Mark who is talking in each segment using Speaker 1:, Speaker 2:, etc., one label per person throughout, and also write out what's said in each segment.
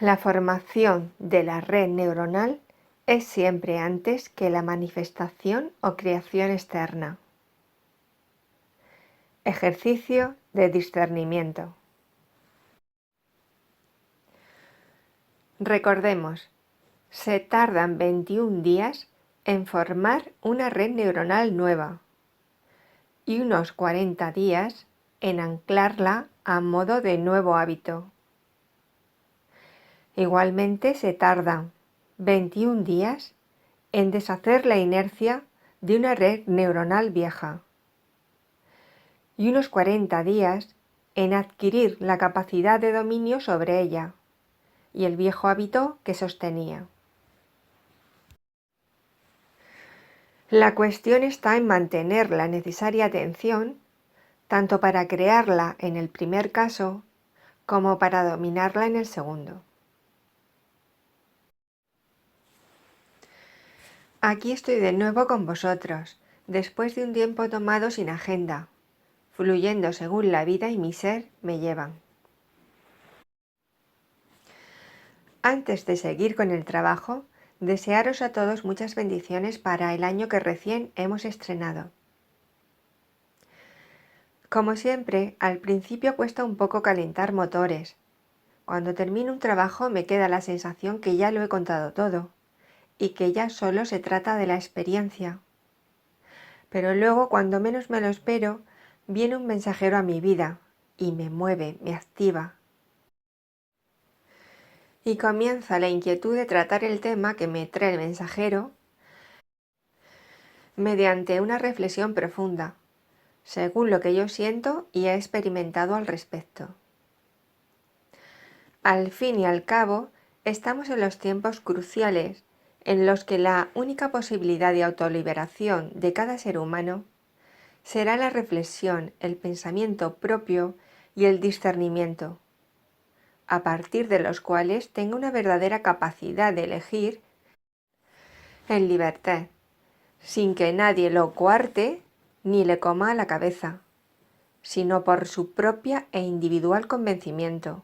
Speaker 1: La formación de la red neuronal es siempre antes que la manifestación o creación externa. Ejercicio de discernimiento. Recordemos, se tardan 21 días en formar una red neuronal nueva y unos 40 días en anclarla a modo de nuevo hábito. Igualmente se tardan 21 días en deshacer la inercia de una red neuronal vieja y unos 40 días en adquirir la capacidad de dominio sobre ella y el viejo hábito que sostenía. La cuestión está en mantener la necesaria atención tanto para crearla en el primer caso como para dominarla en el segundo. Aquí estoy de nuevo con vosotros, después de un tiempo tomado sin agenda, fluyendo según la vida y mi ser me llevan. Antes de seguir con el trabajo, desearos a todos muchas bendiciones para el año que recién hemos estrenado. Como siempre, al principio cuesta un poco calentar motores. Cuando termino un trabajo me queda la sensación que ya lo he contado todo y que ya solo se trata de la experiencia. Pero luego, cuando menos me lo espero, viene un mensajero a mi vida y me mueve, me activa. Y comienza la inquietud de tratar el tema que me trae el mensajero mediante una reflexión profunda, según lo que yo siento y he experimentado al respecto. Al fin y al cabo, estamos en los tiempos cruciales en los que la única posibilidad de autoliberación de cada ser humano será la reflexión, el pensamiento propio y el discernimiento, a partir de los cuales tenga una verdadera capacidad de elegir en libertad, sin que nadie lo coarte ni le coma a la cabeza, sino por su propia e individual convencimiento.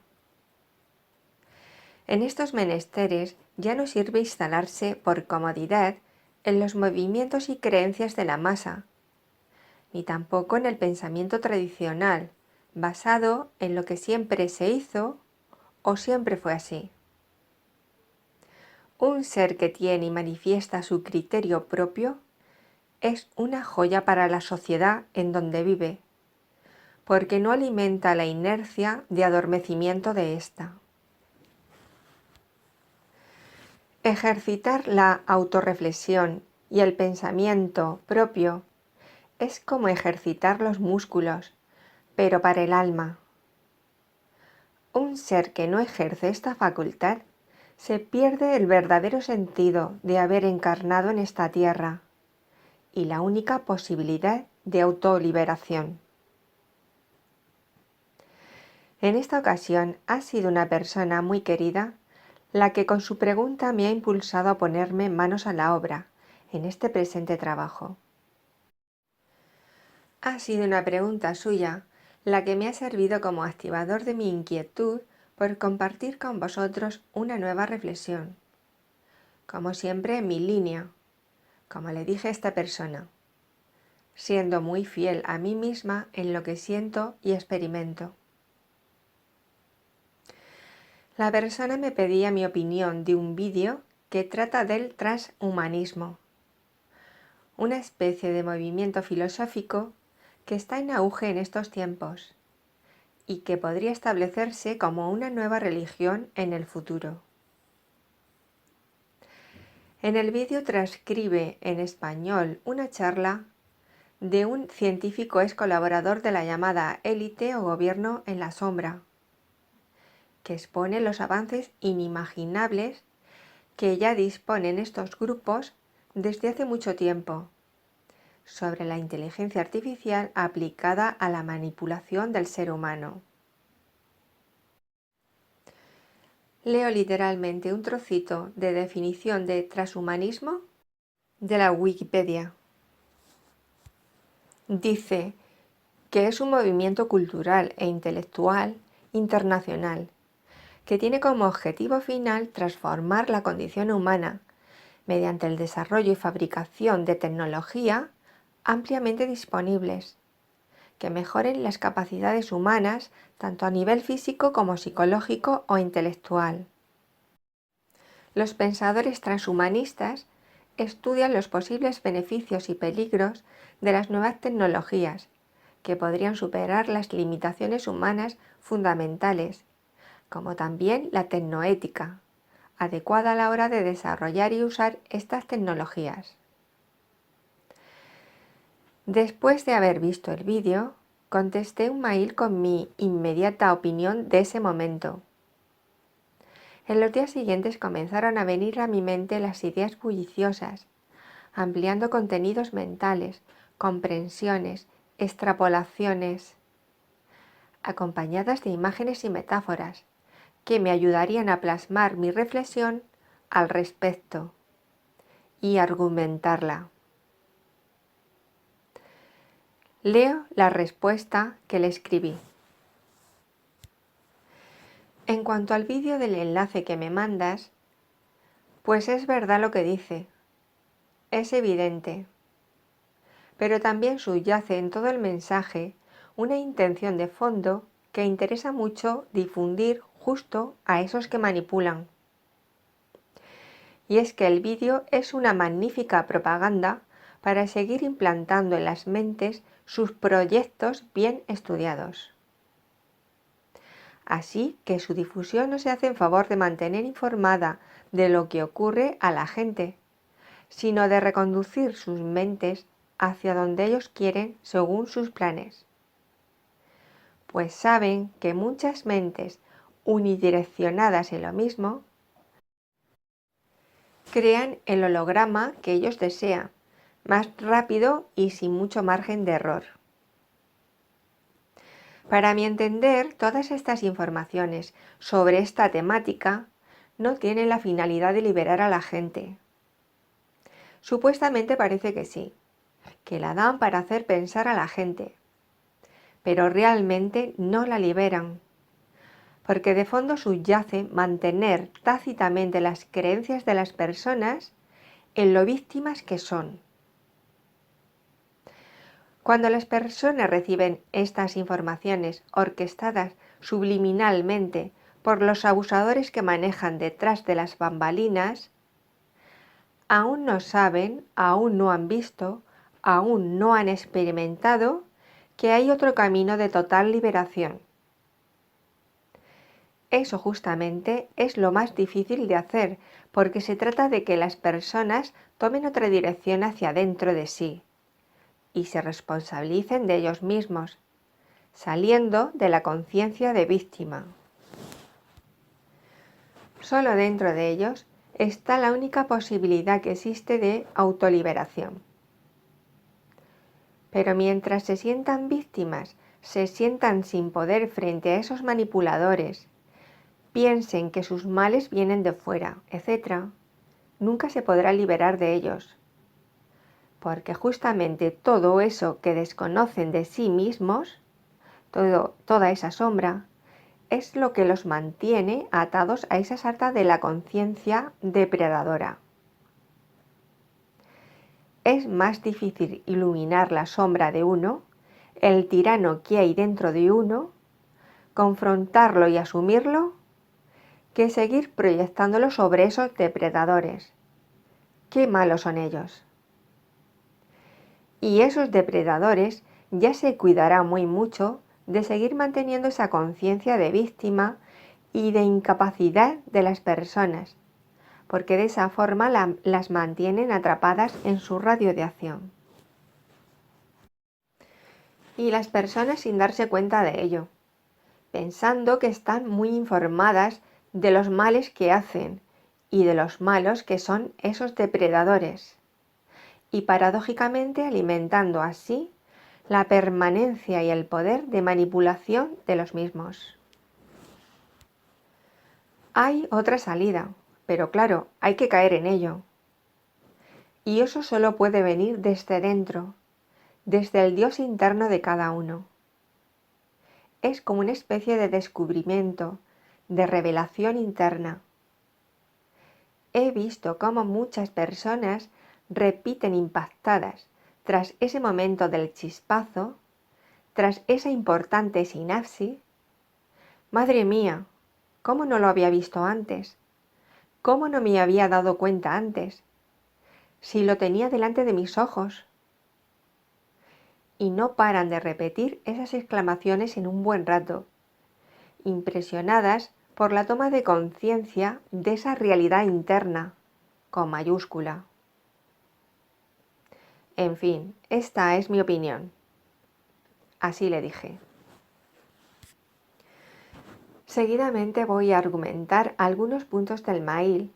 Speaker 1: En estos menesteres ya no sirve instalarse por comodidad en los movimientos y creencias de la masa, ni tampoco en el pensamiento tradicional, basado en lo que siempre se hizo o siempre fue así. Un ser que tiene y manifiesta su criterio propio es una joya para la sociedad en donde vive, porque no alimenta la inercia de adormecimiento de ésta. Ejercitar la autorreflexión y el pensamiento propio es como ejercitar los músculos, pero para el alma. Un ser que no ejerce esta facultad se pierde el verdadero sentido de haber encarnado en esta tierra y la única posibilidad de autoliberación. En esta ocasión ha sido una persona muy querida la que con su pregunta me ha impulsado a ponerme manos a la obra en este presente trabajo. Ha sido una pregunta suya la que me ha servido como activador de mi inquietud por compartir con vosotros una nueva reflexión. Como siempre en mi línea, como le dije a esta persona, siendo muy fiel a mí misma en lo que siento y experimento. La persona me pedía mi opinión de un vídeo que trata del transhumanismo, una especie de movimiento filosófico que está en auge en estos tiempos y que podría establecerse como una nueva religión en el futuro. En el vídeo transcribe en español una charla de un científico ex colaborador de la llamada élite o gobierno en la sombra, que expone los avances inimaginables que ya disponen estos grupos desde hace mucho tiempo sobre la inteligencia artificial aplicada a la manipulación del ser humano. Leo literalmente un trocito de definición de transhumanismo de la Wikipedia. Dice que es un movimiento cultural e intelectual internacional que tiene como objetivo final transformar la condición humana mediante el desarrollo y fabricación de tecnología ampliamente disponibles, que mejoren las capacidades humanas tanto a nivel físico como psicológico o intelectual. Los pensadores transhumanistas estudian los posibles beneficios y peligros de las nuevas tecnologías, que podrían superar las limitaciones humanas fundamentales, como también la tecnoética, adecuada a la hora de desarrollar y usar estas tecnologías. Después de haber visto el vídeo, contesté un mail con mi inmediata opinión de ese momento. En los días siguientes comenzaron a venir a mi mente las ideas bulliciosas, ampliando contenidos mentales, comprensiones, extrapolaciones, acompañadas de imágenes y metáforas, que me ayudarían a plasmar mi reflexión al respecto y argumentarla. Leo la respuesta que le escribí. En cuanto al vídeo del enlace que me mandas, pues es verdad lo que dice. Es evidente. Pero también subyace en todo el mensaje una intención de fondo que interesa mucho difundir justo a esos que manipulan. Y es que el vídeo es una magnífica propaganda para seguir implantando en las mentes sus proyectos bien estudiados. Así que su difusión no se hace en favor de mantener informada de lo que ocurre a la gente, sino de reconducir sus mentes hacia donde ellos quieren según sus planes. Pues saben que muchas mentes unidireccionadas en lo mismo crean el holograma que ellos desean, más rápido y sin mucho margen de error. Para mi entender, todas estas informaciones sobre esta temática no tienen la finalidad de liberar a la gente. Supuestamente parece que sí, que la dan para hacer pensar a la gente, pero realmente no la liberan, porque de fondo subyace mantener tácitamente las creencias de las personas en lo víctimas que son. Cuando las personas reciben estas informaciones orquestadas subliminalmente por los abusadores que manejan detrás de las bambalinas, aún no saben, aún no han visto, aún no han experimentado que hay otro camino de total liberación. Eso justamente es lo más difícil de hacer, porque se trata de que las personas tomen otra dirección hacia dentro de sí y se responsabilicen de ellos mismos, saliendo de la conciencia de víctima. Solo dentro de ellos está la única posibilidad que existe de autoliberación. Pero mientras se sientan víctimas, se sientan sin poder frente a esos manipuladores, piensen que sus males vienen de fuera, etc., nunca se podrá liberar de ellos. Porque justamente todo eso que desconocen de sí mismos, toda esa sombra, es lo que los mantiene atados a esa sarta de la conciencia depredadora. Es más difícil iluminar la sombra de uno, el tirano que hay dentro de uno, confrontarlo y asumirlo, que seguir proyectándolo sobre esos depredadores. ¡Qué malos son ellos! Y esos depredadores ya se cuidarán muy mucho de seguir manteniendo esa conciencia de víctima y de incapacidad de las personas, porque de esa forma las mantienen atrapadas en su radio de acción. Y las personas sin darse cuenta de ello, pensando que están muy informadas de los males que hacen y de los malos que son esos depredadores, y paradójicamente alimentando así la permanencia y el poder de manipulación de los mismos. Hay otra salida, pero claro, hay que caer en ello. Y eso solo puede venir desde dentro, desde el Dios interno de cada uno. Es como una especie de descubrimiento, de revelación interna. He visto cómo muchas personas repiten impactadas tras ese momento del chispazo, tras esa importante sinapsis. Madre mía, ¿cómo no lo había visto antes? ¿Cómo no me había dado cuenta antes? Si lo tenía delante de mis ojos. Y no paran de repetir esas exclamaciones en un buen rato, impresionadas por la toma de conciencia de esa realidad interna, con mayúscula. En fin, esta es mi opinión. Así le dije. Seguidamente voy a argumentar algunos puntos del mail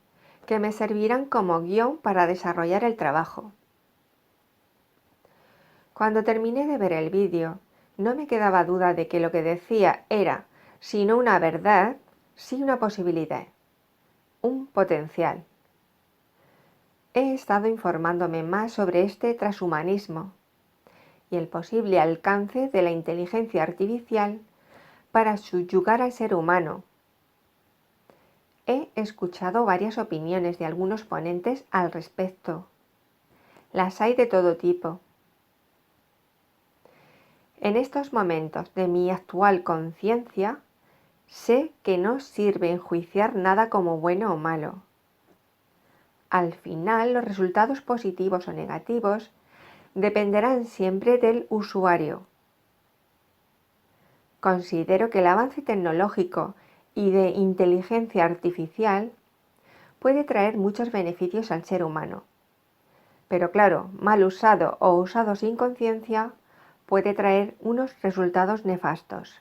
Speaker 1: que me servirán como guión para desarrollar el trabajo. Cuando terminé de ver el vídeo, no me quedaba duda de que lo que decía era, si no una verdad, sí una posibilidad, un potencial. He estado informándome más sobre este transhumanismo y el posible alcance de la inteligencia artificial para subyugar al ser humano. He escuchado varias opiniones de algunos ponentes al respecto. Las hay de todo tipo. En estos momentos de mi actual conciencia, sé que no sirve enjuiciar nada como bueno o malo. Al final, los resultados positivos o negativos dependerán siempre del usuario. Considero que el avance tecnológico y de inteligencia artificial puede traer muchos beneficios al ser humano. Pero claro, mal usado o usado sin conciencia, puede traer unos resultados nefastos.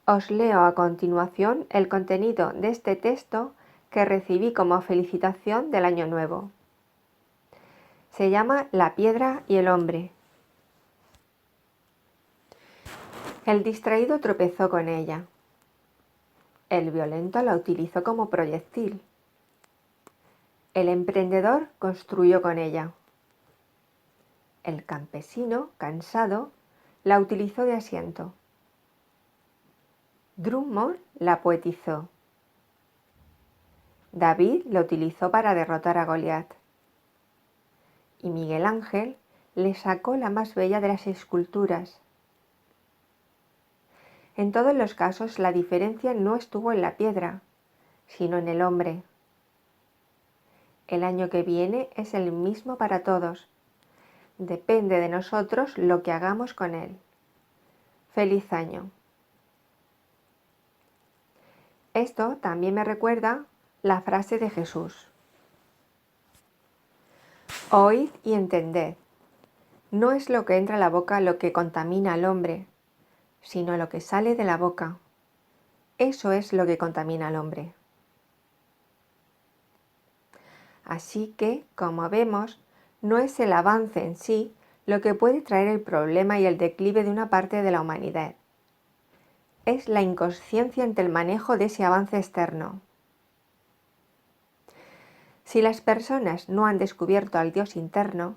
Speaker 1: Os leo a continuación el contenido de este texto que recibí como felicitación del Año Nuevo. Se llama La piedra y el hombre. El distraído tropezó con ella. El violento la utilizó como proyectil. El emprendedor construyó con ella. El campesino, cansado, la utilizó de asiento. Drummond la poetizó. David la utilizó para derrotar a Goliat. Y Miguel Ángel le sacó la más bella de las esculturas. En todos los casos la diferencia no estuvo en la piedra, sino en el hombre. El año que viene es el mismo para todos. Depende de nosotros lo que hagamos con él. ¡Feliz año! Esto también me recuerda la frase de Jesús. Oíd y entended. No es lo que entra a la boca lo que contamina al hombre, sino lo que sale de la boca. Eso es lo que contamina al hombre. Así que, como vemos, no es el avance en sí lo que puede traer el problema y el declive de una parte de la humanidad. Es la inconsciencia ante el manejo de ese avance externo. Si las personas no han descubierto al Dios interno,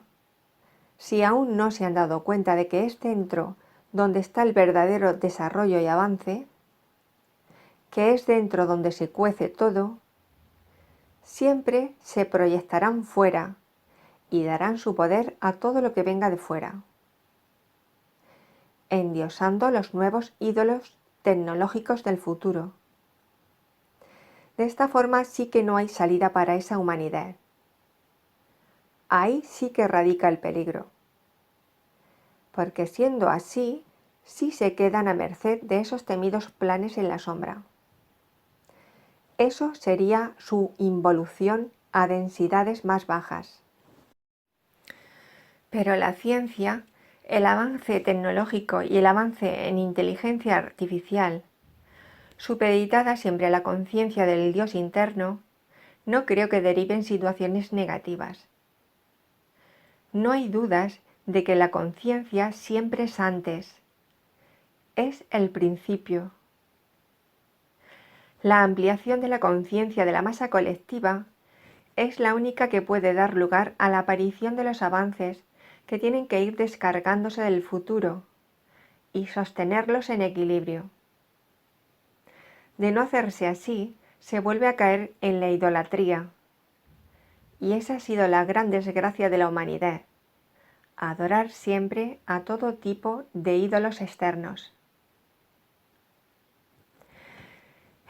Speaker 1: si aún no se han dado cuenta de que es dentro donde está el verdadero desarrollo y avance, que es dentro donde se cuece todo, siempre se proyectarán fuera y darán su poder a todo lo que venga de fuera, endiosando los nuevos ídolos tecnológicos del futuro. De esta forma sí que no hay salida para esa humanidad. Ahí sí que radica el peligro. Porque siendo así, sí se quedan a merced de esos temidos planes en la sombra. Eso sería su involución a densidades más bajas. Pero la ciencia, el avance tecnológico y el avance en inteligencia artificial, supeditada siempre a la conciencia del Dios interno, no creo que deriven situaciones negativas. No hay dudas de que la conciencia siempre es antes, es el principio. La ampliación de la conciencia de la masa colectiva es la única que puede dar lugar a la aparición de los avances que tienen que ir descargándose del futuro y sostenerlos en equilibrio. De no hacerse así, se vuelve a caer en la idolatría. Y esa ha sido la gran desgracia de la humanidad: adorar siempre a todo tipo de ídolos externos.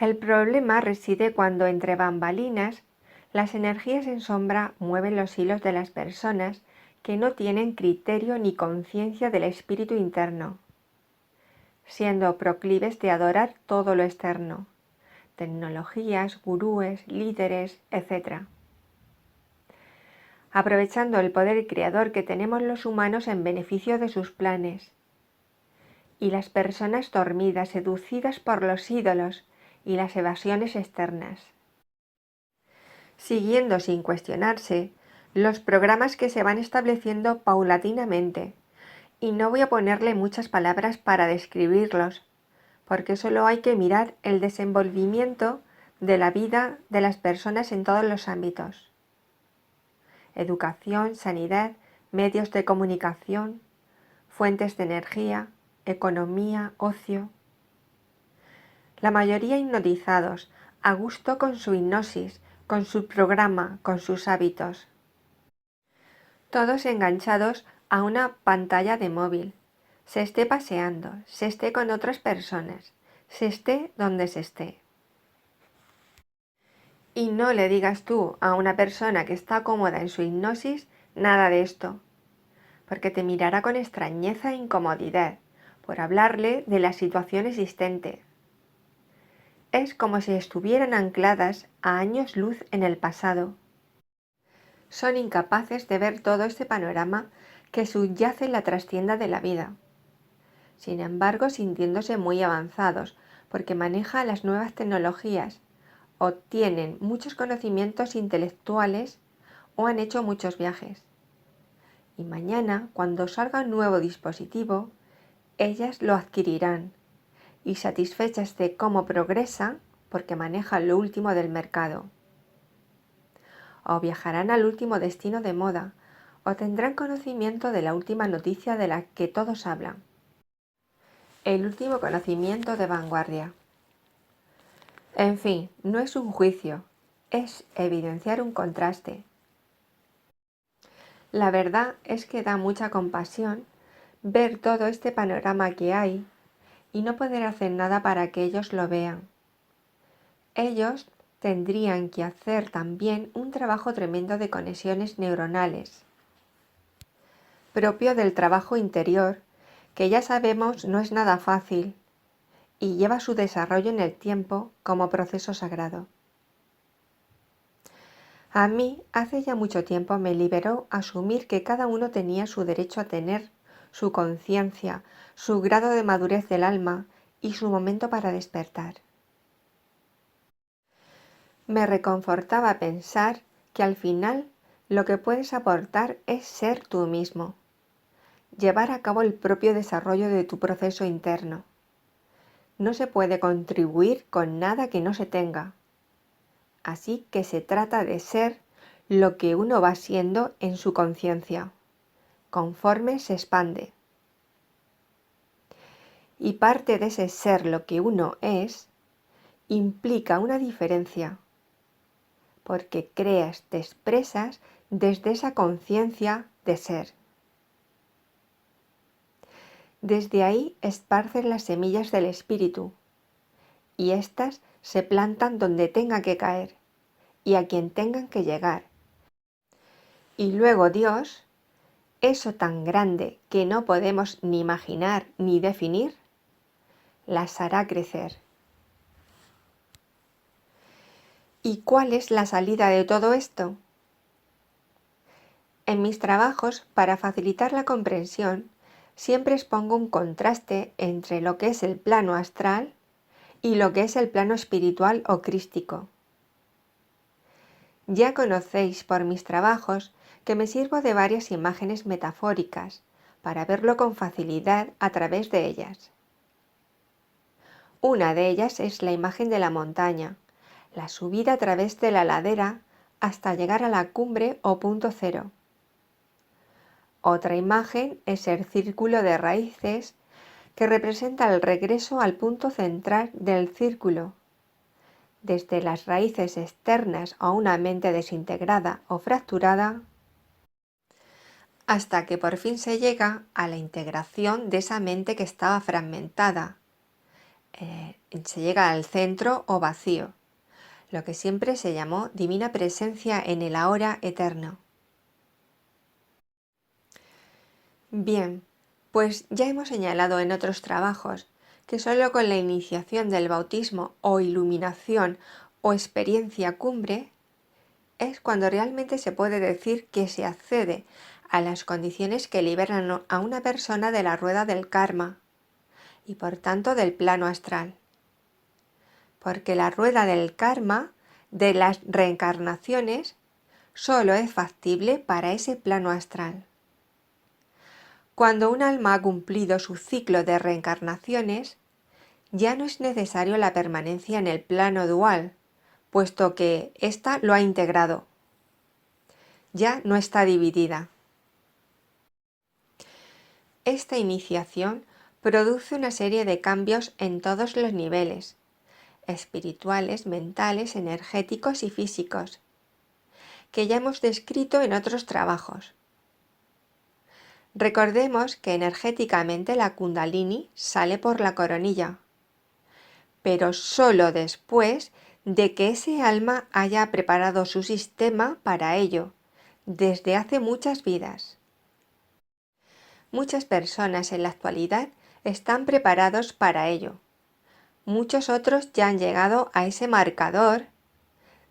Speaker 1: El problema reside cuando entre bambalinas las energías en sombra mueven los hilos de las personas que no tienen criterio ni conciencia del espíritu interno, siendo proclives de adorar todo lo externo, tecnologías, gurúes, líderes, etc., aprovechando el poder creador que tenemos los humanos en beneficio de sus planes. Y las personas dormidas, seducidas por los ídolos y las evasiones externas, siguiendo sin cuestionarse los programas que se van estableciendo paulatinamente. Y no voy a ponerle muchas palabras para describirlos, porque solo hay que mirar el desenvolvimiento de la vida de las personas en todos los ámbitos: educación, sanidad, medios de comunicación, fuentes de energía, economía, ocio. La mayoría hipnotizados, a gusto con su hipnosis, con su programa, con sus hábitos. Todos enganchados a una pantalla de móvil, se esté paseando, se esté con otras personas, se esté donde se esté. Y no le digas tú a una persona que está cómoda en su hipnosis nada de esto, porque te mirará con extrañeza e incomodidad por hablarle de la situación existente. Es como si estuvieran ancladas a años luz en el pasado. Son incapaces de ver todo este panorama que subyace en la trastienda de la vida. Sin embargo, sintiéndose muy avanzados, porque maneja las nuevas tecnologías, o tienen muchos conocimientos intelectuales, o han hecho muchos viajes. Y mañana, cuando salga un nuevo dispositivo, ellas lo adquirirán, y satisfechas de cómo progresa, porque manejan lo último del mercado. O viajarán al último destino de moda, o tendrán conocimiento de la última noticia de la que todos hablan. El último conocimiento de vanguardia. En fin, no es un juicio, es evidenciar un contraste. La verdad es que da mucha compasión ver todo este panorama que hay y no poder hacer nada para que ellos lo vean. Ellos tendrían que hacer también un trabajo tremendo de conexiones neuronales, propio del trabajo interior, que ya sabemos no es nada fácil y lleva su desarrollo en el tiempo como proceso sagrado. A mí hace ya mucho tiempo me liberó asumir que cada uno tenía su derecho a tener su conciencia, su grado de madurez del alma y su momento para despertar. Me reconfortaba pensar que al final lo que puedes aportar es ser tú mismo, llevar a cabo el propio desarrollo de tu proceso interno. No se puede contribuir con nada que no se tenga. Así que se trata de ser lo que uno va siendo en su conciencia, conforme se expande. Y parte de ese ser lo que uno es implica una diferencia, porque creas, te expresas desde esa conciencia de ser. Desde ahí esparces las semillas del espíritu, y éstas se plantan donde tenga que caer y a quien tengan que llegar. Y luego Dios, eso tan grande que no podemos ni imaginar ni definir, las hará crecer. ¿Y cuál es la salida de todo esto? En mis trabajos, para facilitar la comprensión, siempre expongo un contraste entre lo que es el plano astral y lo que es el plano espiritual o crístico. Ya conocéis por mis trabajos que me sirvo de varias imágenes metafóricas para verlo con facilidad a través de ellas. Una de ellas es la imagen de la montaña, la subida a través de la ladera hasta llegar a la cumbre o punto cero. Otra imagen es el círculo de raíces que representa el regreso al punto central del círculo, desde las raíces externas a una mente desintegrada o fracturada, hasta que por fin se llega a la integración de esa mente que estaba fragmentada. Se llega al centro o vacío, lo que siempre se llamó divina presencia en el ahora eterno. Bien, pues ya hemos señalado en otros trabajos que solo con la iniciación del bautismo o iluminación o experiencia cumbre es cuando realmente se puede decir que se accede a las condiciones que liberan a una persona de la rueda del karma y por tanto del plano astral. Porque la rueda del karma de las reencarnaciones solo es factible para ese plano astral. Cuando un alma ha cumplido su ciclo de reencarnaciones, ya no es necesario la permanencia en el plano dual, puesto que ésta lo ha integrado. Ya no está dividida. Esta iniciación produce una serie de cambios en todos los niveles, espirituales, mentales, energéticos y físicos, que ya hemos descrito en otros trabajos. Recordemos que energéticamente la Kundalini sale por la coronilla, pero solo después de que ese alma haya preparado su sistema para ello, desde hace muchas vidas. Muchas personas en la actualidad están preparados para ello. Muchos otros ya han llegado a ese marcador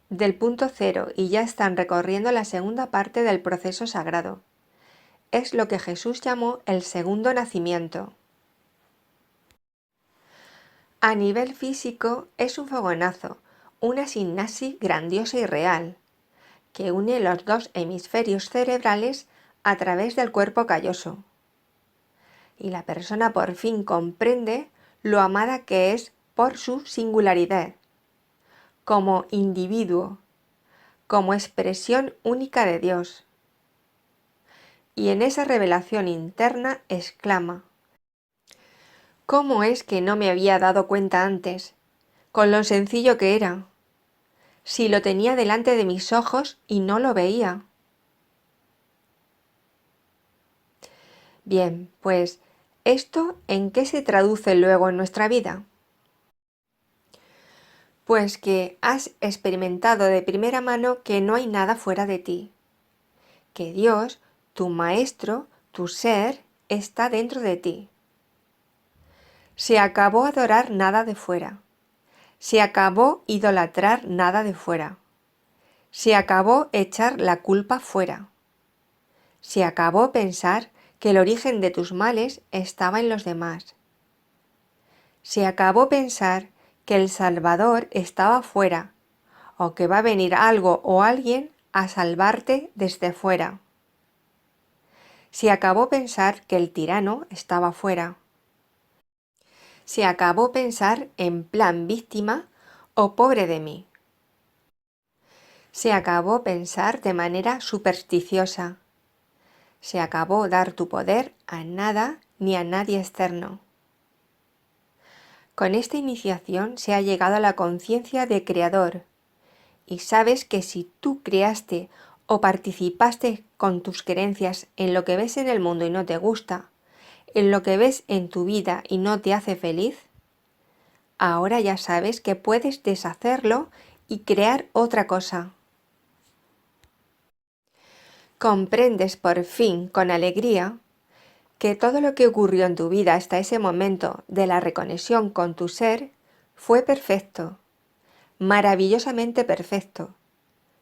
Speaker 1: del punto cero y ya están recorriendo la segunda parte del proceso sagrado. Es lo que Jesús llamó el segundo nacimiento. A nivel físico es un fogonazo, una sinapsis grandiosa y real, que une los dos hemisferios cerebrales a través del cuerpo calloso. Y la persona por fin comprende lo amada que es por su singularidad, como individuo, como expresión única de Dios. Y en esa revelación interna exclama: ¿cómo es que no me había dado cuenta antes, con lo sencillo que era, si lo tenía delante de mis ojos y no lo veía? Bien, pues, ¿esto en qué se traduce luego en nuestra vida? Pues que has experimentado de primera mano que no hay nada fuera de ti, que Dios, tu maestro, tu ser, está dentro de ti. Se acabó adorar nada de fuera. Se acabó idolatrar nada de fuera. Se acabó echar la culpa fuera. Se acabó pensar que el origen de tus males estaba en los demás. Se acabó pensar que el Salvador estaba fuera, o que va a venir algo o alguien a salvarte desde fuera. Se acabó pensar que el tirano estaba fuera. Se acabó pensar en plan víctima o pobre de mí. Se acabó pensar de manera supersticiosa. Se acabó dar tu poder a nada ni a nadie externo. Con esta iniciación se ha llegado a la conciencia de Creador, y sabes que si tú creaste o participaste con tus creencias en lo que ves en el mundo y no te gusta, en lo que ves en tu vida y no te hace feliz, ahora ya sabes que puedes deshacerlo y crear otra cosa. Comprendes por fin con alegría que todo lo que ocurrió en tu vida hasta ese momento de la reconexión con tu ser fue perfecto, maravillosamente perfecto.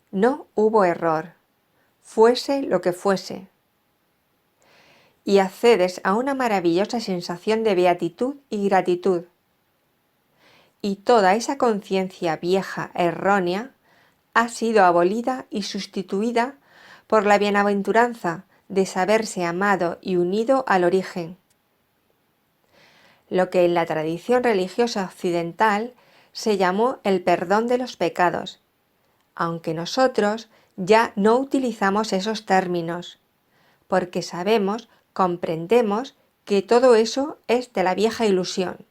Speaker 1: No hubo error, fuese lo que fuese. Y accedes a una maravillosa sensación de beatitud y gratitud. Y toda esa conciencia vieja, errónea, ha sido abolida y sustituida por la bienaventuranza de saberse amado y unido al origen. Lo que en la tradición religiosa occidental se llamó el perdón de los pecados, aunque nosotros ya no utilizamos esos términos, porque sabemos, comprendemos que todo eso es de la vieja ilusión,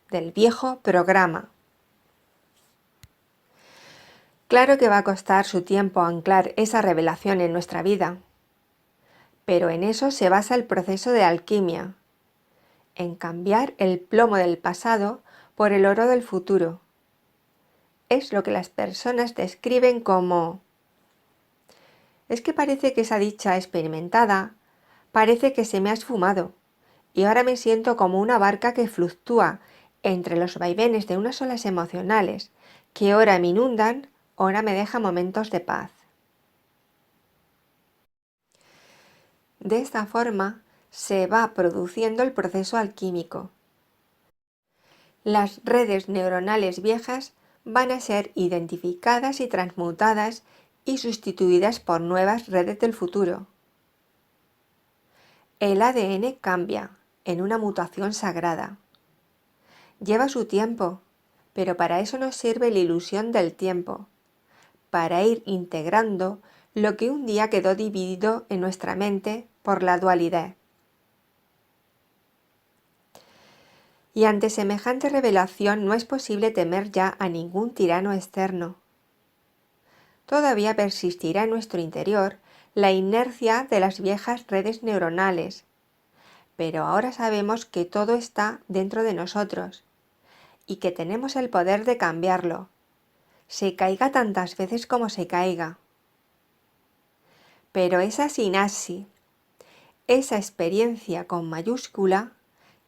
Speaker 1: del viejo programa. Claro que va a costar su tiempo anclar esa revelación en nuestra vida, pero en eso se basa el proceso de alquimia, en cambiar el plomo del pasado por el oro del futuro. Es lo que las personas describen como: es que parece que esa dicha experimentada, parece que se me ha esfumado, y ahora me siento como una barca que fluctúa entre los vaivenes de unas olas emocionales que ora me inundan, ora me dejan momentos de paz. De esta forma se va produciendo el proceso alquímico. Las redes neuronales viejas van a ser identificadas y transmutadas y sustituidas por nuevas redes del futuro. El ADN cambia en una mutación sagrada. Lleva su tiempo, pero para eso nos sirve la ilusión del tiempo, para ir integrando lo que un día quedó dividido en nuestra mente por la dualidad. Y ante semejante revelación no es posible temer ya a ningún tirano externo. Todavía persistirá en nuestro interior la inercia de las viejas redes neuronales, pero ahora sabemos que todo está dentro de nosotros y que tenemos el poder de cambiarlo, se caiga tantas veces como se caiga. Pero esa sinapsis, esa experiencia con mayúscula,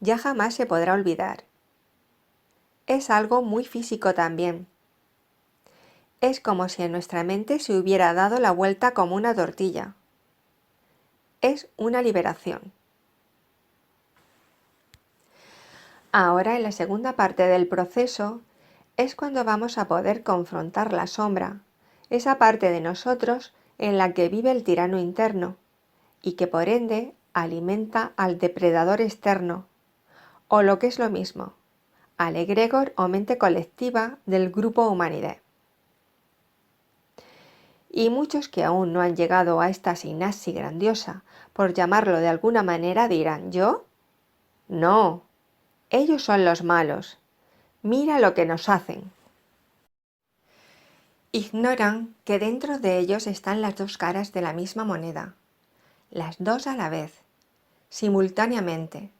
Speaker 1: ya jamás se podrá olvidar. Es algo muy físico también. Es como si en nuestra mente se hubiera dado la vuelta como una tortilla. Es una liberación. Ahora, en la segunda parte del proceso, es cuando vamos a poder confrontar la sombra, esa parte de nosotros en la que vive el tirano interno y que por ende alimenta al depredador externo, o lo que es lo mismo, al egregor o mente colectiva del grupo humanidad. Y muchos que aún no han llegado a esta sinapsis grandiosa, por llamarlo de alguna manera, dirán: ¿yo? No, ellos son los malos. Mira lo que nos hacen. Ignoran que dentro de ellos están las dos caras de la misma moneda, las dos a la vez, simultáneamente.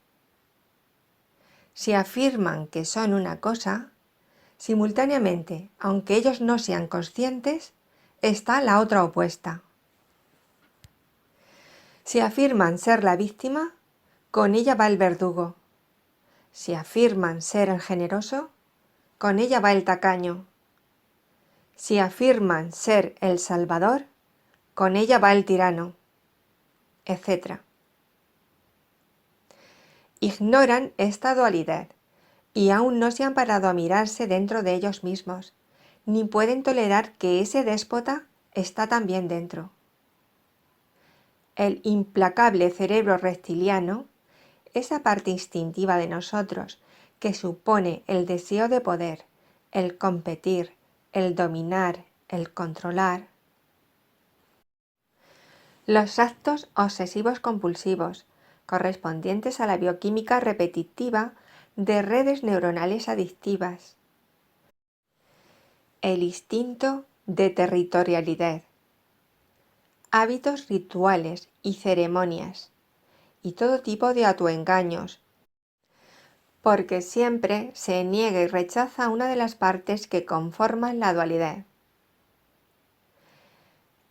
Speaker 1: Si afirman que son una cosa, simultáneamente, aunque ellos no sean conscientes, está la otra opuesta. Si afirman ser la víctima, con ella va el verdugo. Si afirman ser el generoso, con ella va el tacaño. Si afirman ser el salvador, con ella va el tirano, etc. Ignoran esta dualidad y aún no se han parado a mirarse dentro de ellos mismos, ni pueden tolerar que ese déspota está también dentro. El implacable cerebro reptiliano, esa parte instintiva de nosotros que supone el deseo de poder, el competir, el dominar, el controlar. Los actos obsesivos compulsivos, correspondientes a la bioquímica repetitiva de redes neuronales adictivas. El instinto de territorialidad. Hábitos rituales y ceremonias. Y todo tipo de autoengaños, porque siempre se niega y rechaza una de las partes que conforman la dualidad.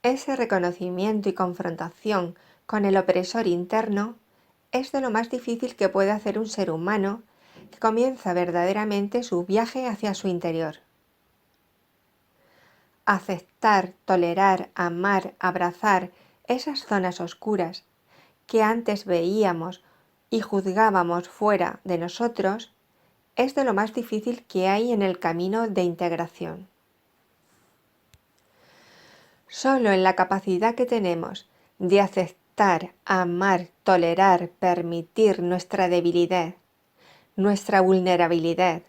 Speaker 1: Ese reconocimiento y confrontación con el opresor interno es de lo más difícil que puede hacer un ser humano que comienza verdaderamente su viaje hacia su interior. Aceptar, tolerar, amar, abrazar esas zonas oscuras que antes veíamos y juzgábamos fuera de nosotros es de lo más difícil que hay en el camino de integración. Solo en la capacidad que tenemos de aceptar, amar, tolerar, permitir nuestra debilidad, nuestra vulnerabilidad,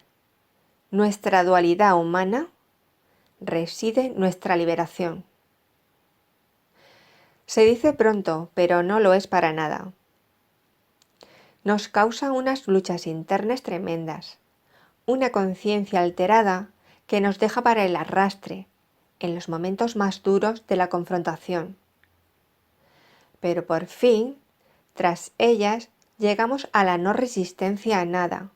Speaker 1: nuestra dualidad humana, reside nuestra liberación. Se dice pronto, pero no lo es para nada. nos causa unas luchas internas tremendas, una conciencia alterada que nos deja para el arrastre en los momentos más duros de la confrontación. Pero por fin, tras ellas, llegamos a la no resistencia a nada.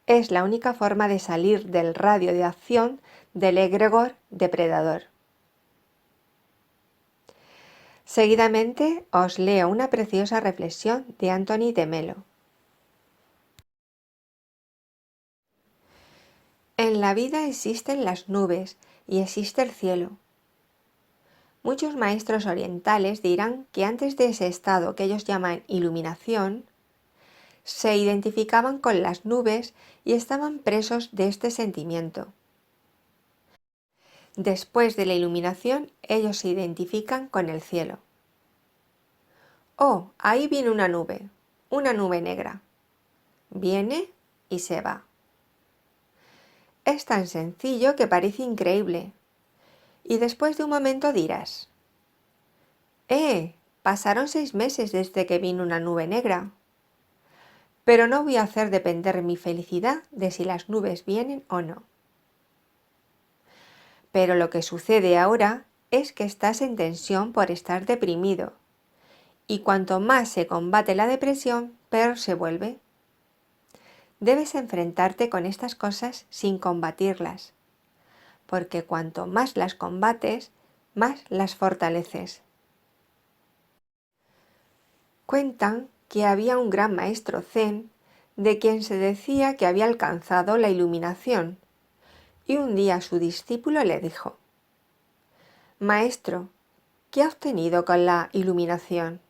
Speaker 1: Es la única forma de salir del radio de acción del egregor depredador. Seguidamente os leo una preciosa reflexión de Anthony de Melo. En la vida existen las nubes y existe el cielo. Muchos maestros orientales dirán que antes de ese estado que ellos llaman iluminación, se identificaban con las nubes y estaban presos de este sentimiento. Después de la iluminación, ellos se identifican con el cielo. Oh, ahí viene una nube negra. Viene y se va. Es tan sencillo que parece increíble. Y después de un momento dirás, pasaron 6 meses desde que vino una nube negra. Pero no voy a hacer depender mi felicidad de si las nubes vienen o no. Pero lo que sucede ahora es que estás en tensión por estar deprimido. Y cuanto más se combate la depresión, peor se vuelve. Debes enfrentarte con estas cosas sin combatirlas, porque cuanto más las combates, más las fortaleces. Cuentan que había un gran maestro zen de quien se decía que había alcanzado la iluminación, y un día su discípulo le dijo: «Maestro, ¿qué ha obtenido con la iluminación?».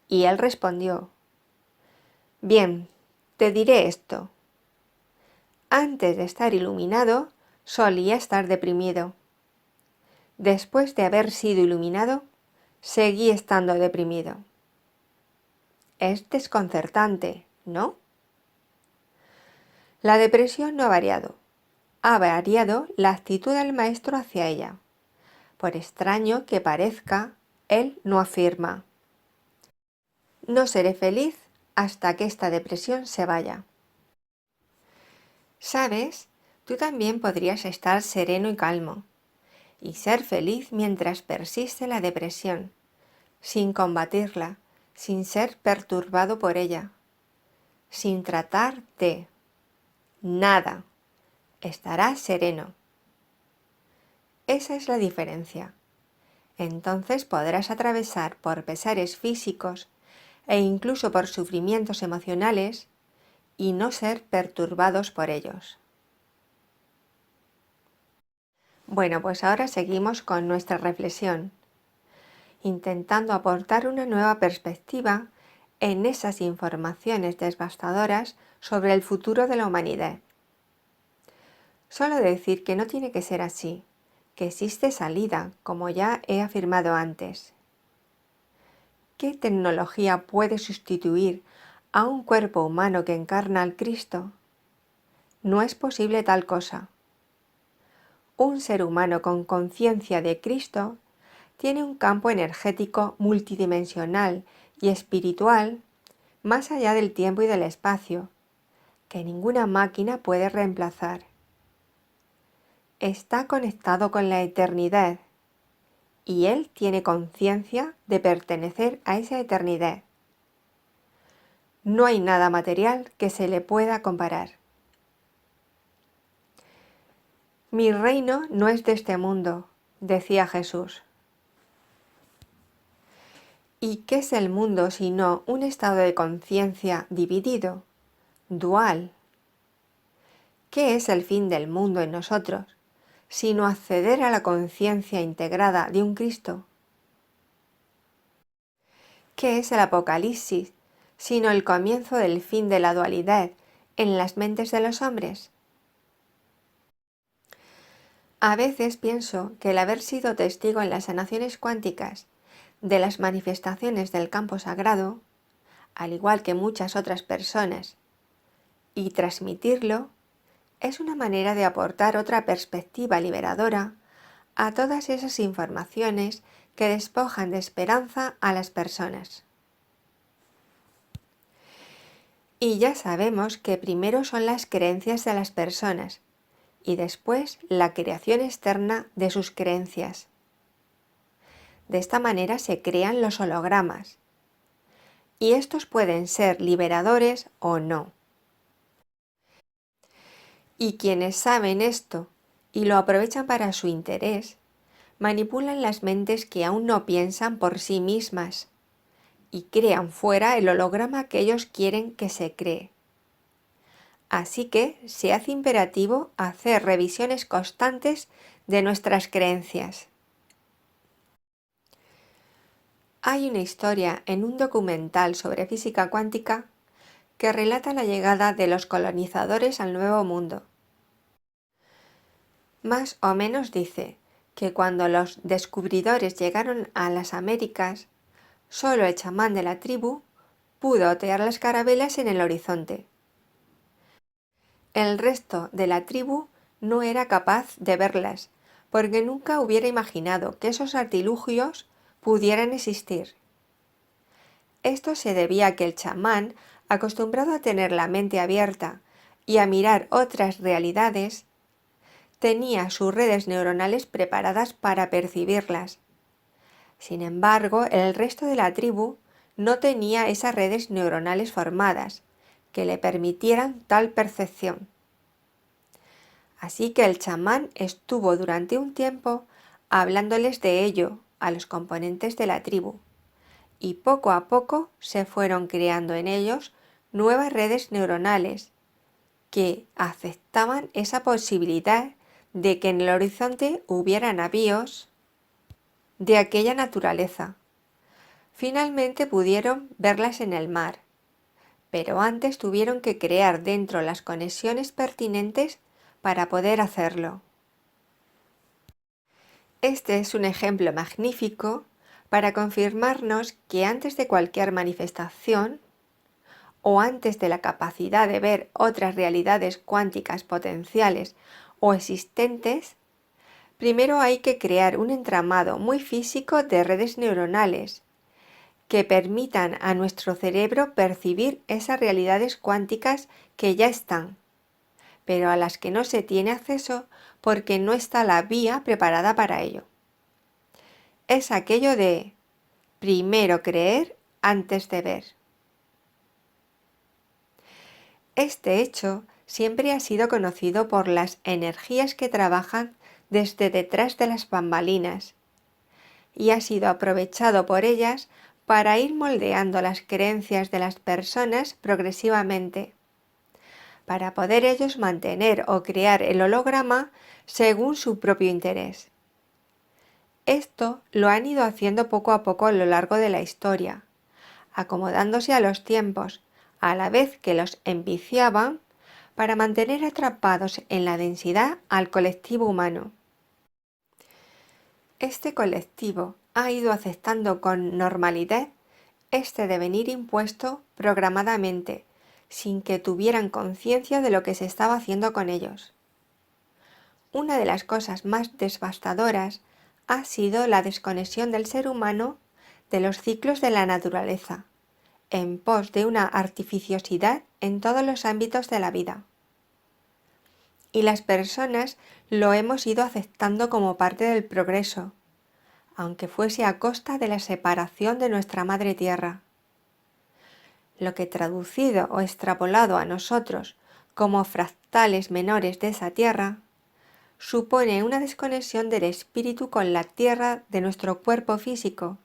Speaker 1: Y él respondió: «Bien, te diré esto. Antes de estar iluminado, solía estar deprimido. Después de haber sido iluminado, seguí estando deprimido». Es desconcertante, ¿no? La depresión no ha variado. Ha variado la actitud del maestro hacia ella. Por extraño que parezca, él no afirma: «No seré feliz hasta que esta depresión se vaya». ¿Sabes? Tú también podrías estar sereno y calmo, y ser feliz mientras persiste la depresión, sin combatirla, sin ser perturbado por ella, sin tratar de nada. Estarás sereno. Esa es la diferencia. Entonces podrás atravesar por pesares físicos e incluso por sufrimientos emocionales y no ser perturbados por ellos. Bueno, pues ahora seguimos con nuestra reflexión, intentando aportar una nueva perspectiva en esas informaciones devastadoras sobre el futuro de la humanidad. Solo decir que no tiene que ser así, que existe salida, como ya he afirmado antes. ¿Qué tecnología puede sustituir a un cuerpo humano que encarna al Cristo? No es posible tal cosa. Un ser humano con conciencia de Cristo tiene un campo energético multidimensional y espiritual más allá del tiempo y del espacio, que ninguna máquina puede reemplazar. Está conectado con la eternidad y él tiene conciencia de pertenecer a esa eternidad. No hay nada material que se le pueda comparar. Mi reino no es de este mundo, decía Jesús. ¿Y qué es el mundo sino un estado de conciencia dividido, dual? ¿Qué es el fin del mundo en nosotros, sino acceder a la conciencia integrada de un Cristo? ¿Qué es el Apocalipsis, sino el comienzo del fin de la dualidad en las mentes de los hombres? A veces pienso que el haber sido testigo en las sanaciones cuánticas de las manifestaciones del campo sagrado, al igual que muchas otras personas, y transmitirlo, es una manera de aportar otra perspectiva liberadora a todas esas informaciones que despojan de esperanza a las personas. Y ya sabemos que primero son las creencias de las personas y después la creación externa de sus creencias. De esta manera se crean los hologramas. Y estos pueden ser liberadores o no. Y quienes saben esto y lo aprovechan para su interés, manipulan las mentes que aún no piensan por sí mismas y crean fuera el holograma que ellos quieren que se cree. Así que se hace imperativo hacer revisiones constantes de nuestras creencias. Hay una historia en un documental sobre física cuántica que relata la llegada de los colonizadores al Nuevo Mundo. Más o menos dice que cuando los descubridores llegaron a las Américas, solo el chamán de la tribu pudo otear las carabelas en el horizonte. El resto de la tribu no era capaz de verlas, porque nunca hubiera imaginado que esos artilugios pudieran existir. Esto se debía a que el chamán, acostumbrado a tener la mente abierta y a mirar otras realidades, tenía sus redes neuronales preparadas para percibirlas. Sin embargo, el resto de la tribu no tenía esas redes neuronales formadas que le permitieran tal percepción. Así que el chamán estuvo durante un tiempo hablándoles de ello a los componentes de la tribu, y poco a poco se fueron creando en ellos nuevas redes neuronales que aceptaban esa posibilidad de que en el horizonte hubiera navíos de aquella naturaleza. Finalmente pudieron verlas en el mar, pero antes tuvieron que crear dentro las conexiones pertinentes para poder hacerlo. Este es un ejemplo magnífico para confirmarnos que antes de cualquier manifestación o antes de la capacidad de ver otras realidades cuánticas potenciales o existentes, primero hay que crear un entramado muy físico de redes neuronales que permitan a nuestro cerebro percibir esas realidades cuánticas que ya están, pero a las que no se tiene acceso porque no está la vía preparada para ello. Es aquello de primero creer antes de ver. Este hecho siempre ha sido conocido por las energías que trabajan desde detrás de las bambalinas y ha sido aprovechado por ellas para ir moldeando las creencias de las personas progresivamente, para poder ellos mantener o crear el holograma según su propio interés. Esto lo han ido haciendo poco a poco a lo largo de la historia, acomodándose a los tiempos, a la vez que los enviciaban para mantener atrapados en la densidad al colectivo humano. Este colectivo ha ido aceptando con normalidad este devenir impuesto programadamente, sin que tuvieran conciencia de lo que se estaba haciendo con ellos. Una de las cosas más devastadoras ha sido la desconexión del ser humano de los ciclos de la naturaleza, en pos de una artificiosidad en todos los ámbitos de la vida. Y las personas lo hemos ido aceptando como parte del progreso, aunque fuese a costa de la separación de nuestra madre tierra. Lo que traducido o extrapolado a nosotros como fractales menores de esa tierra, supone una desconexión del espíritu con la tierra de nuestro cuerpo físico,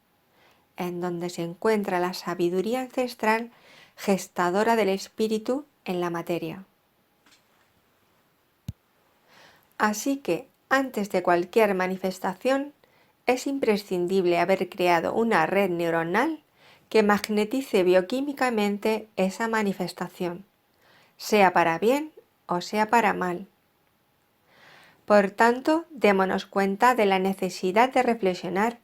Speaker 1: en donde se encuentra la sabiduría ancestral gestadora del espíritu en la materia. Así que, antes de cualquier manifestación, es imprescindible haber creado una red neuronal que magnetice bioquímicamente esa manifestación, sea para bien o sea para mal. Por tanto, démonos cuenta de la necesidad de reflexionar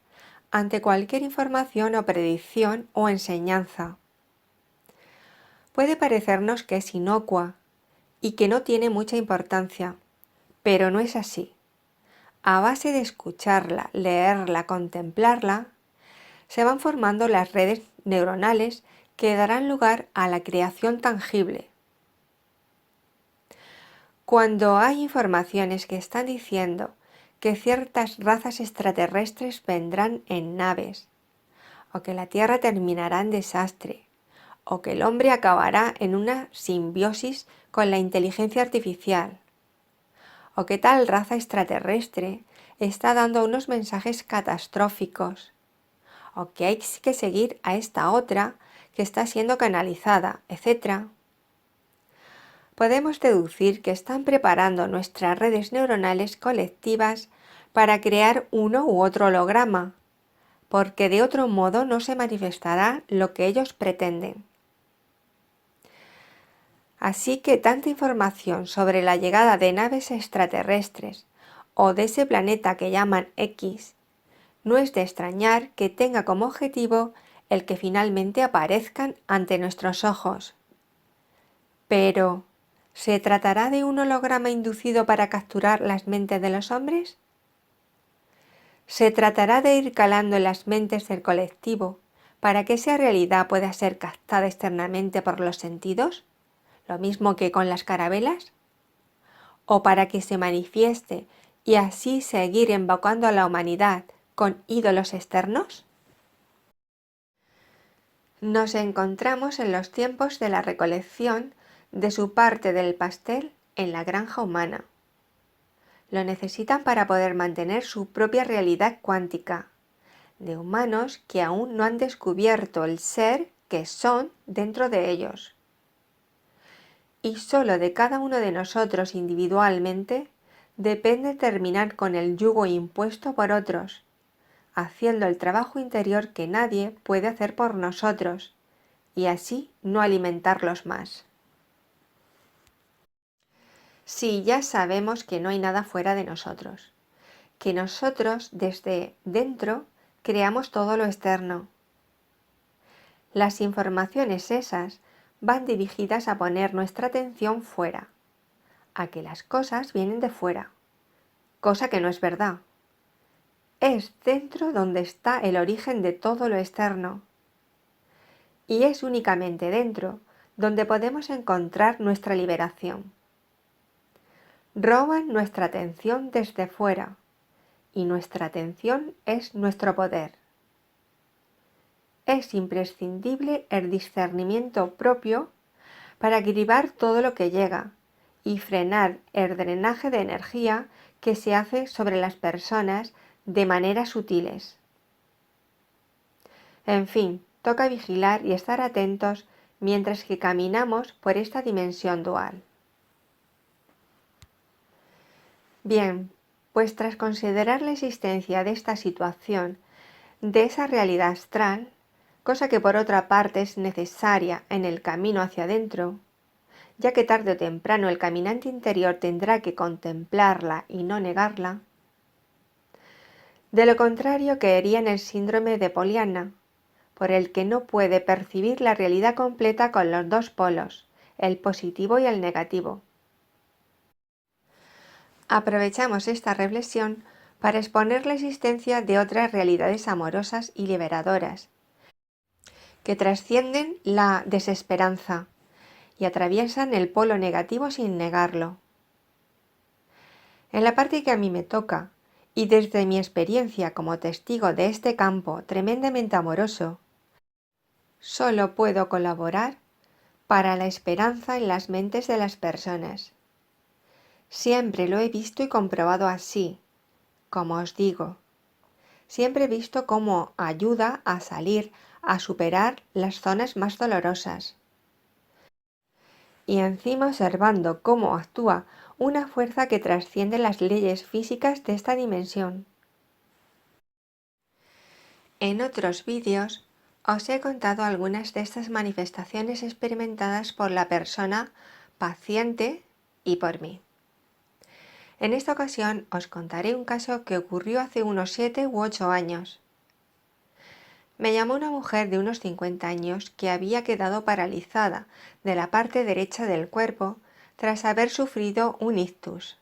Speaker 1: ante cualquier información o predicción o enseñanza. Puede parecernos que es inocua y que no tiene mucha importancia, pero no es así. A base de escucharla, leerla, contemplarla, se van formando las redes neuronales que darán lugar a la creación tangible. Cuando hay informaciones que están diciendo que ciertas razas extraterrestres vendrán en naves, o que la Tierra terminará en desastre, o que el hombre acabará en una simbiosis con la inteligencia artificial, o que tal raza extraterrestre está dando unos mensajes catastróficos, o que hay que seguir a esta otra que está siendo canalizada, etc. Podemos deducir que están preparando nuestras redes neuronales colectivas para crear uno u otro holograma, porque de otro modo no se manifestará lo que ellos pretenden. Así que tanta información sobre la llegada de naves extraterrestres o de ese planeta que llaman X, no es de extrañar que tenga como objetivo el que finalmente aparezcan ante nuestros ojos. Pero, ¿se tratará de un holograma inducido para capturar las mentes de los hombres? ¿Se tratará de ir calando en las mentes del colectivo para que esa realidad pueda ser captada externamente por los sentidos? ¿Lo mismo que con las carabelas? ¿O para que se manifieste y así seguir invocando a la humanidad con ídolos externos? Nos encontramos en los tiempos de la recolección de su parte del pastel en la granja humana. Lo necesitan para poder mantener su propia realidad cuántica, de humanos que aún no han descubierto el ser que son dentro de ellos. Y solo de cada uno de nosotros individualmente depende terminar con el yugo impuesto por otros, haciendo el trabajo interior que nadie puede hacer por nosotros, y así no alimentarlos más. Sí, ya sabemos que no hay nada fuera de nosotros, que nosotros desde dentro creamos todo lo externo. Las informaciones esas van dirigidas a poner nuestra atención fuera, a que las cosas vienen de fuera, cosa que no es verdad. Es dentro donde está el origen de todo lo externo. Y es únicamente dentro donde podemos encontrar nuestra liberación. Roban nuestra atención desde fuera, y nuestra atención es nuestro poder. Es imprescindible el discernimiento propio para cribar todo lo que llega y frenar el drenaje de energía que se hace sobre las personas de maneras sutiles. En fin, toca vigilar y estar atentos mientras que caminamos por esta dimensión dual. Bien, pues tras considerar la existencia de esta situación, de esa realidad astral, cosa que por otra parte es necesaria en el camino hacia adentro, ya que tarde o temprano el caminante interior tendrá que contemplarla y no negarla, de lo contrario caería en el síndrome de Poliana, por el que no puede percibir la realidad completa con los dos polos, el positivo y el negativo. Aprovechamos esta reflexión para exponer la existencia de otras realidades amorosas y liberadoras, que trascienden la desesperanza y atraviesan el polo negativo sin negarlo. En la parte que a mí me toca, y desde mi experiencia como testigo de este campo tremendamente amoroso, solo puedo colaborar para la esperanza en las mentes de las personas. Siempre lo he visto y comprobado así, como os digo. Siempre he visto cómo ayuda a salir, a superar las zonas más dolorosas. Y encima observando cómo actúa una fuerza que trasciende las leyes físicas de esta dimensión. En otros vídeos os he contado algunas de estas manifestaciones experimentadas por la persona paciente y por mí. En esta ocasión os contaré un caso que ocurrió hace unos 7 u 8 años. Me llamó una mujer de unos 50 años que había quedado paralizada de la parte derecha del cuerpo tras haber sufrido un ictus.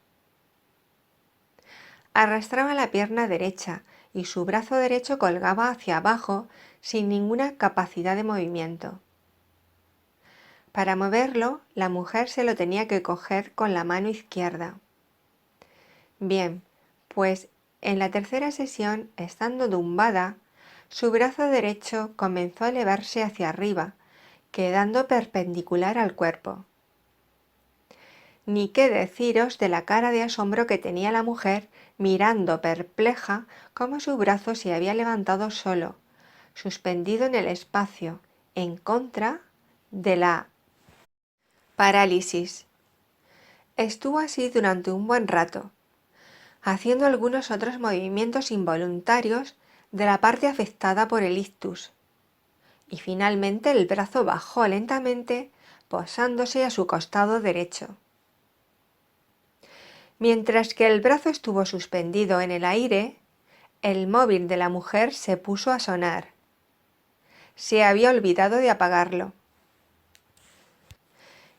Speaker 1: Arrastraba la pierna derecha y su brazo derecho colgaba hacia abajo sin ninguna capacidad de movimiento. Para moverlo, la mujer se lo tenía que coger con la mano izquierda. Bien, pues en la tercera sesión, estando tumbada, su brazo derecho comenzó a elevarse hacia arriba, quedando perpendicular al cuerpo. Ni qué deciros de la cara de asombro que tenía la mujer mirando perpleja cómo su brazo se había levantado solo, suspendido en el espacio, en contra de la parálisis. Estuvo así durante un buen rato, haciendo algunos otros movimientos involuntarios de la parte afectada por el ictus, y finalmente el brazo bajó lentamente, posándose a su costado derecho. Mientras que el brazo estuvo suspendido en el aire, el móvil de la mujer se puso a sonar. Se había olvidado de apagarlo.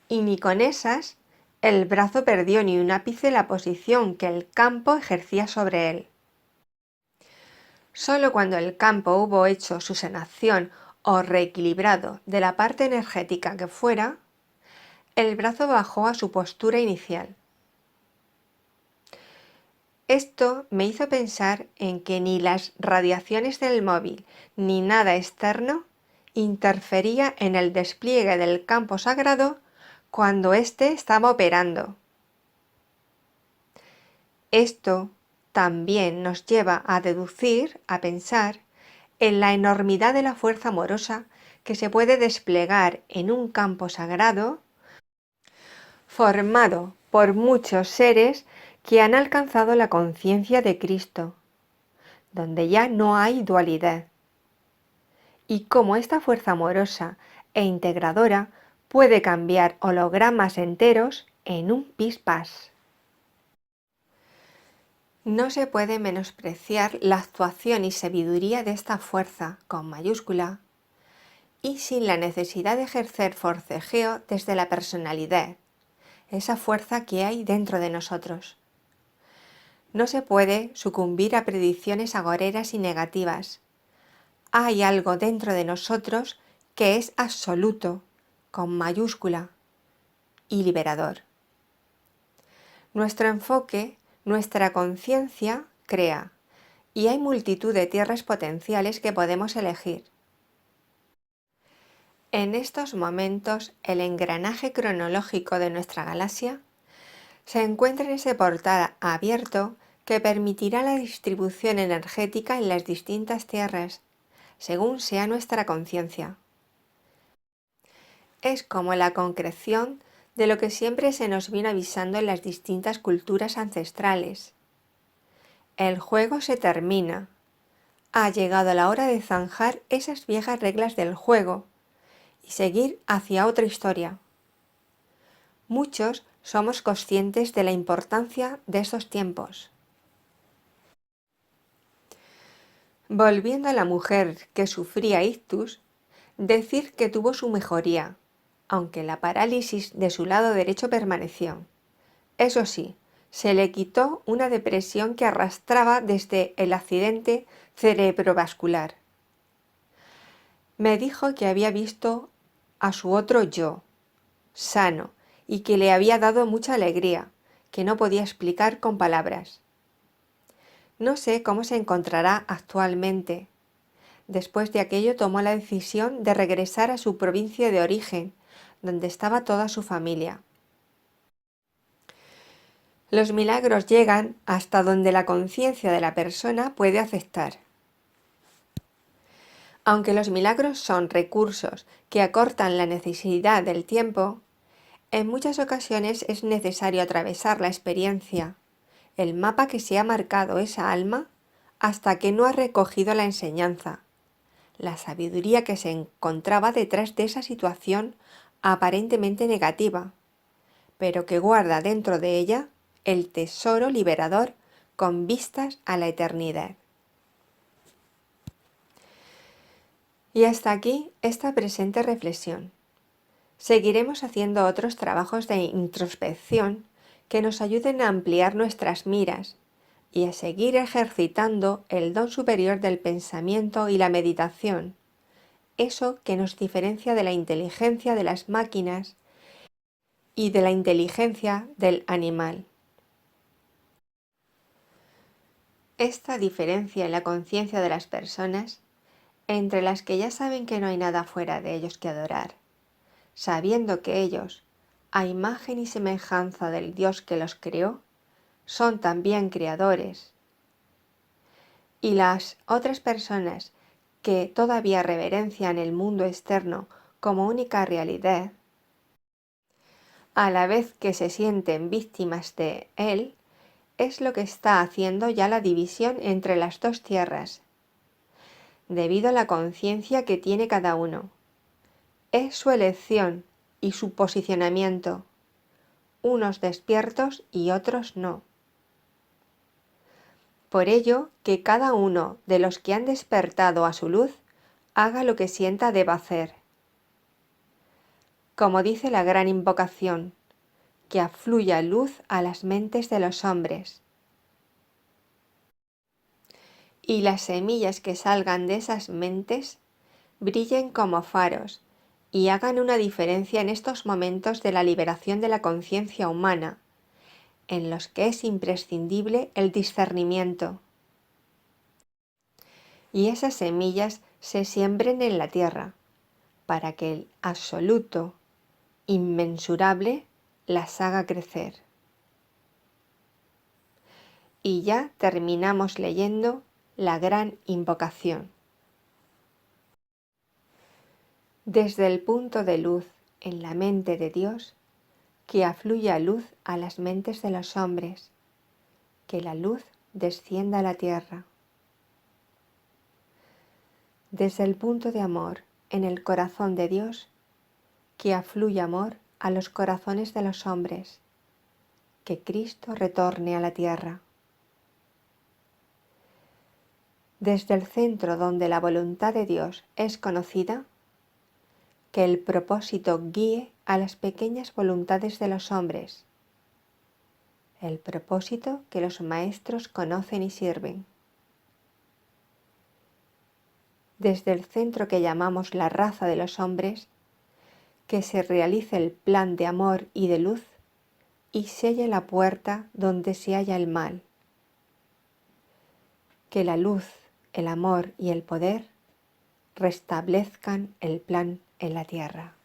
Speaker 1: Y ni con esas, el brazo perdió ni un ápice la posición que el campo ejercía sobre él. Solo cuando el campo hubo hecho su sanación o reequilibrado de la parte energética que fuera, el brazo bajó a su postura inicial. Esto me hizo pensar en que ni las radiaciones del móvil ni nada externo interfería en el despliegue del campo sagrado cuando éste estaba operando. Esto también nos lleva a deducir, a pensar, en la enormidad de la fuerza amorosa que se puede desplegar en un campo sagrado formado por muchos seres que han alcanzado la conciencia de Cristo, donde ya no hay dualidad, y cómo esta fuerza amorosa e integradora puede cambiar hologramas enteros en un pispás. No se puede menospreciar la actuación y sabiduría de esta fuerza, con mayúscula, y sin la necesidad de ejercer forcejeo desde la personalidad, esa fuerza que hay dentro de nosotros. No se puede sucumbir a predicciones agoreras y negativas. Hay algo dentro de nosotros que es absoluto, con mayúscula, y liberador. Nuestro enfoque, nuestra conciencia crea, y hay multitud de tierras potenciales que podemos elegir. En estos momentos, el engranaje cronológico de nuestra galaxia se encuentra en ese portal abierto que permitirá la distribución energética en las distintas tierras, según sea nuestra conciencia. Es como la concreción de lo que siempre se nos vino avisando en las distintas culturas ancestrales. El juego se termina. Ha llegado la hora de zanjar esas viejas reglas del juego y seguir hacia otra historia. Muchos somos conscientes de la importancia de estos tiempos. Volviendo a la mujer que sufría ictus, decir que tuvo su mejoría, aunque la parálisis de su lado derecho permaneció. Eso sí, se le quitó una depresión que arrastraba desde el accidente cerebrovascular. Me dijo que había visto a su otro yo, sano, y que le había dado mucha alegría, que no podía explicar con palabras. No sé cómo se encontrará actualmente. Después de aquello tomó la decisión de regresar a su provincia de origen, donde estaba toda su familia. Los milagros llegan hasta donde la conciencia de la persona puede aceptar. Aunque los milagros son recursos que acortan la necesidad del tiempo, en muchas ocasiones es necesario atravesar la experiencia, el mapa que se ha marcado esa alma, hasta que no ha recogido la enseñanza, la sabiduría que se encontraba detrás de esa situación aparentemente negativa, pero que guarda dentro de ella el tesoro liberador con vistas a la eternidad. Y hasta aquí esta presente reflexión. Seguiremos haciendo otros trabajos de introspección que nos ayuden a ampliar nuestras miras y a seguir ejercitando el don superior del pensamiento y la meditación, eso que nos diferencia de la inteligencia de las máquinas y de la inteligencia del animal. Esta diferencia en la conciencia de las personas, entre las que ya saben que no hay nada fuera de ellos que adorar, sabiendo que ellos, a imagen y semejanza del Dios que los creó, son también creadores, y las otras personas que todavía reverencian el mundo externo como única realidad, a la vez que se sienten víctimas de él, es lo que está haciendo ya la división entre las dos tierras, debido a la conciencia que tiene cada uno. Es su elección y su posicionamiento, unos despiertos y otros no. Por ello, que cada uno de los que han despertado a su luz haga lo que sienta deba hacer. Como dice la gran invocación, que afluya luz a las mentes de los hombres. Y las semillas que salgan de esas mentes brillen como faros y hagan una diferencia en estos momentos de la liberación de la conciencia humana, en los que es imprescindible el discernimiento. Y esas semillas se siembren en la tierra, para que el absoluto, inmensurable, las haga crecer. Y ya terminamos leyendo la gran invocación. Desde el punto de luz en la mente de Dios, que afluya luz a las mentes de los hombres, que la luz descienda a la tierra. Desde el punto de amor en el corazón de Dios, que afluya amor a los corazones de los hombres, que Cristo retorne a la tierra. Desde el centro donde la voluntad de Dios es conocida, que el propósito guíe a las pequeñas voluntades de los hombres, el propósito que los maestros conocen y sirven. Desde el centro que llamamos la raza de los hombres, que se realice el plan de amor y de luz y selle la puerta donde se halla el mal. Que la luz, el amor y el poder restablezcan el plan en la tierra.